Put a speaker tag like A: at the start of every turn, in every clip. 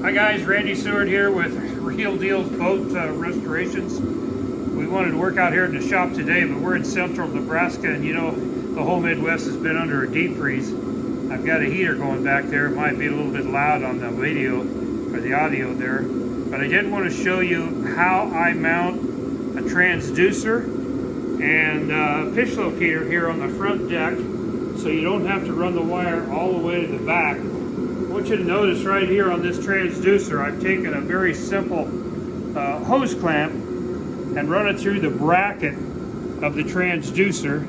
A: Hi guys, Randy Seward here with Real Deals Boat Restorations. We wanted to work out here in the shop today, but we're in central Nebraska, and you know the whole Midwest has been under a deep freeze. I've got a heater going back there. It might be a little bit loud on the video or the audio there, but I did want to show you how I mount a transducer and a fish locator here on the front deck, so you don't have to run the wire all the way to the back. I want you to notice right here on this transducer, I've taken a very simple hose clamp and run it through the bracket of the transducer.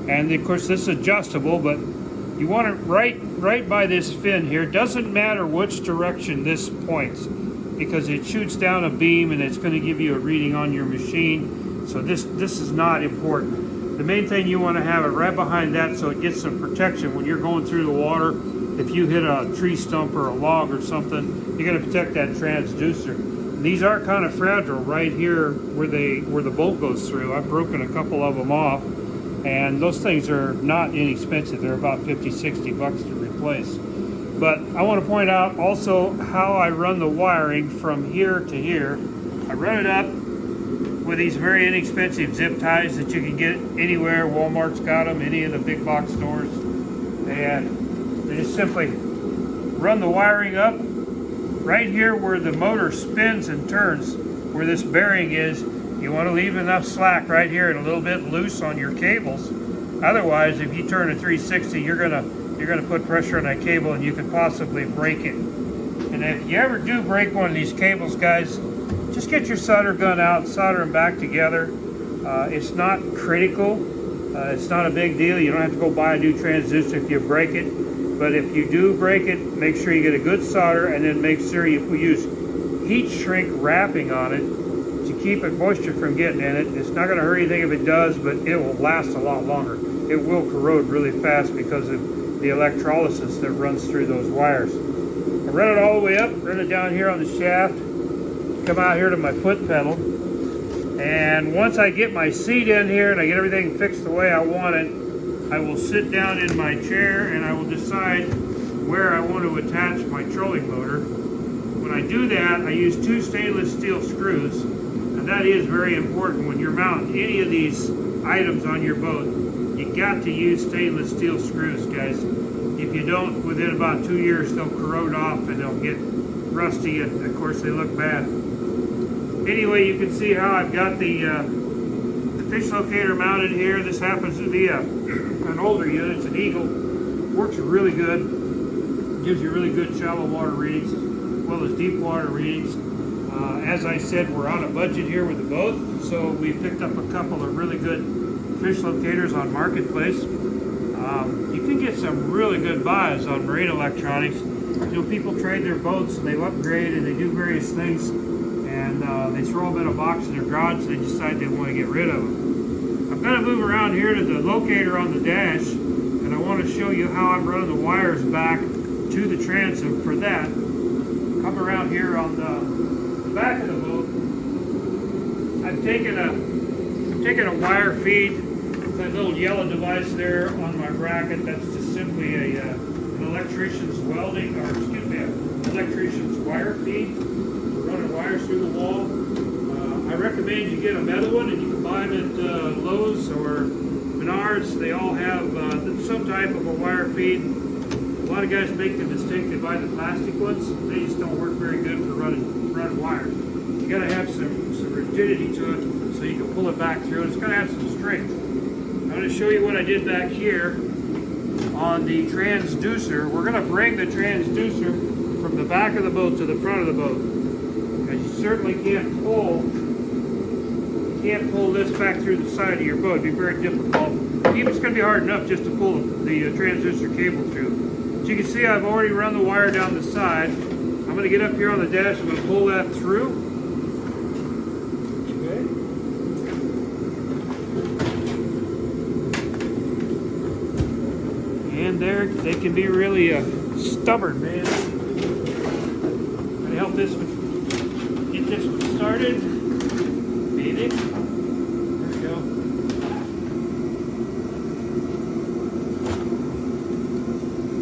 A: And of course this is adjustable, but you want it right by this fin here. Doesn't matter which direction this points, because it shoots down a beam and it's going to give you a reading on your machine. So this is not important. The main thing, you want to have it right behind that so it gets some protection when you're going through the water. If you hit a tree stump or a log or something, you're going to protect that transducer. These are kind of fragile right here where the bolt goes through. I've broken a couple of them off, and those things are not inexpensive. They're about 50, 60 bucks to replace. But I want to point out also how I run the wiring from here to here. I run it up with these very inexpensive zip ties that you can get anywhere. Walmart's got them, any of the big box stores. And you just simply run the wiring up right here where the motor spins and turns, where this bearing is. You want to leave enough slack right here and a little bit loose on your cables. Otherwise, if you turn a 360, you're gonna put pressure on that cable and you could possibly break it. And if you ever do break one of these cables, guys, just get your solder gun out and solder them back together. It's not critical. It's not a big deal. You don't have to go buy a new transducer if you break it. But if you do break it, make sure you get a good solder, and then make sure you use heat shrink wrapping on it to keep moisture from getting in it. It's not going to hurt anything if it does, but it will last a lot longer. It will corrode really fast because of the electrolysis that runs through those wires. I run it all the way up, run it down here on the shaft, come out here to my foot pedal, and once I get my seat in here and I get everything fixed the way I want it, I will sit down in my chair and I will decide where I want to attach my trolling motor. When I do that, I use 2 stainless steel screws, and that is very important when you're mounting any of these items on your boat. You got to use stainless steel screws, guys. If you don't, within about 2 years, they'll corrode off and they'll get rusty, and of course they look bad. Anyway, you can see how I've got the fish locator mounted here. This happens to be an older unit. It's an Eagle. Works really good. Gives you really good shallow water readings as well as deep water readings. As I said, we're on a budget here with the boat, so we picked up a couple of really good fish locators on Marketplace. You can get some really good buys on Marine Electronics. You know, people trade their boats and they upgrade and they do various things, and they throw them in a box in their garage and they decide they want to get rid of them. I'm going to move around here to the locator on the dash, and I want to show you how I'm running the wires back to the transom. For that, come around here on the back of the boat. I've taken a wire feed, that little yellow device there on my bracket. That's just simply an electrician's welding, or excuse me, an electrician's wire feed. We're running wires through the wall. I recommend you get a metal one, and you can buy them at Lowe's or Menards. They all have some type of a wire feed. A lot of guys make the mistake, they buy the plastic ones. They just don't work very good for running wires. You got to have some rigidity to it so you can pull it back through. It's got to have some strength. I'm going to show you what I did back here on the transducer. We're going to bring the transducer from the back of the boat to the front of the boat. And you certainly can't pull this back through the side of your boat. It'd be very difficult. Even it's going to be hard enough just to pull the transducer cable through. As you can see, I've already run the wire down the side. I'm going to get up here on the dash. I'm going to pull that through. Okay. And there, they can be really stubborn, man. I'm going to help this one, get this one started. Maybe. There we go.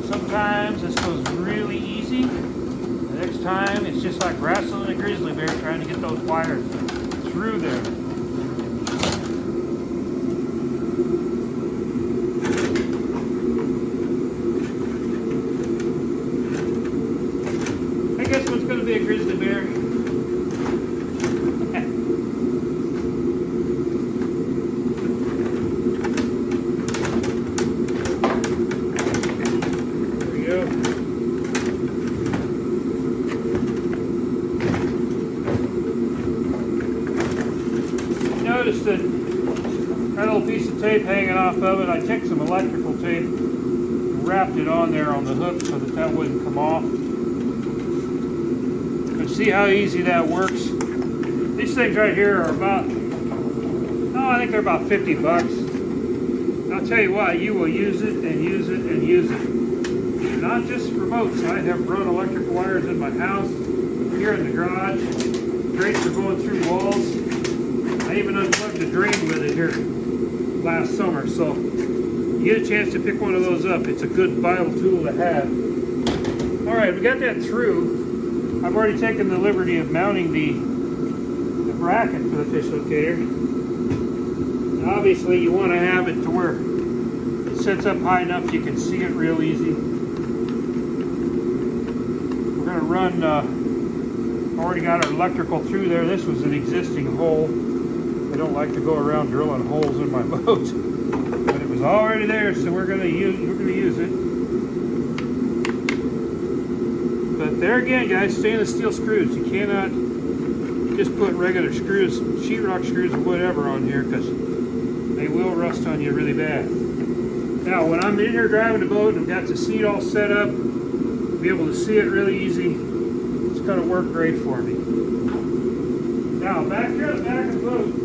A: Sometimes this goes really easy. The next first time, it's just like wrestling a grizzly bear trying to get those wires through there. I guess what's going to be a grizzly bear? Noticed that little piece of tape hanging off of it. I took some electrical tape and wrapped it on there on the hook so that that wouldn't come off. But see how easy that works? These things right here are about, I think they're about 50 bucks. I'll tell you what, you will use it and use it and use it. Not just for boats. I have run electrical wires in my house, here in the garage. Grates are going through walls. I even unplugged the drain with it here last summer, so you get a chance to pick one of those up. It's a good vital tool to have. All right, we got that through. I've already taken the liberty of mounting the bracket for the fish locator. And obviously, you want to have it to where it sets up high enough you can see it real easy. We're going to run, already got our electrical through there. This was an existing hole. I don't like to go around drilling holes in my boat, but it was already there, so we're going to use it. But there again, guys, stainless steel screws. You cannot just put regular screws, sheetrock screws, or whatever on here, because they will rust on you really bad. Now, when I'm in here driving the boat and I've got the seat all set up, be able to see it really easy. It's going to work great for me. Now, back here at the back of the boat.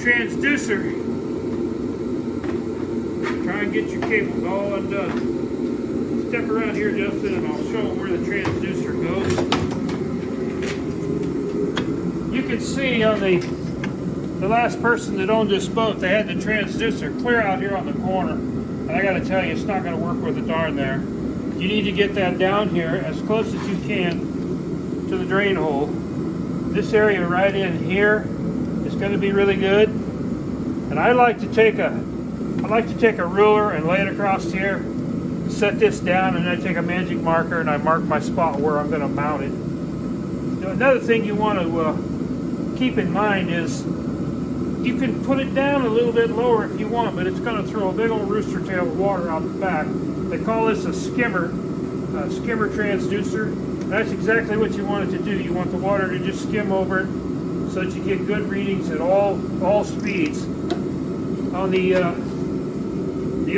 A: Transducer. Try and get your cables all undone. Step around here, Justin, and I'll show them where the transducer goes. You can see on the last person that owned this boat, they had the transducer clear out here on the corner. And I got to tell you, it's not going to work with a darn there. You need to get that down here as close as you can to the drain hole. This area right in here is going to be really good. And I like to take a ruler and lay it across here, set this down, and then I take a magic marker and I mark my spot where I'm going to mount it. Now, another thing you want to keep in mind is you can put it down a little bit lower if you want, but it's going to throw a big old rooster tail of water out the back. They call this a skimmer transducer. That's exactly what you want it to do. You want the water to just skim over it so that you get good readings at all speeds. On the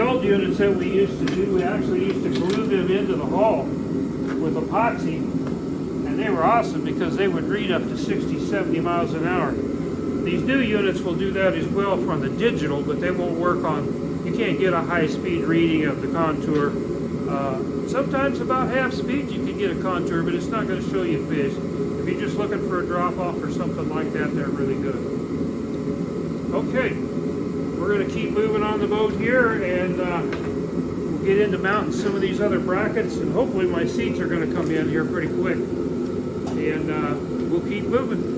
A: old units that we used to do, we actually used to glue them into the hull with epoxy, and they were awesome because they would read up to 60, 70 miles an hour. These new units will do that as well from the digital, but they won't work on, you can't get a high-speed reading of the contour. Sometimes about half speed you can get a contour, but it's not going to show you fish. If you're just looking for a drop-off or something like that, they're really good. Okay. We're going to keep moving on the boat here, and we'll get into mounting some of these other brackets, and hopefully my seats are going to come in here pretty quick, and we'll keep moving.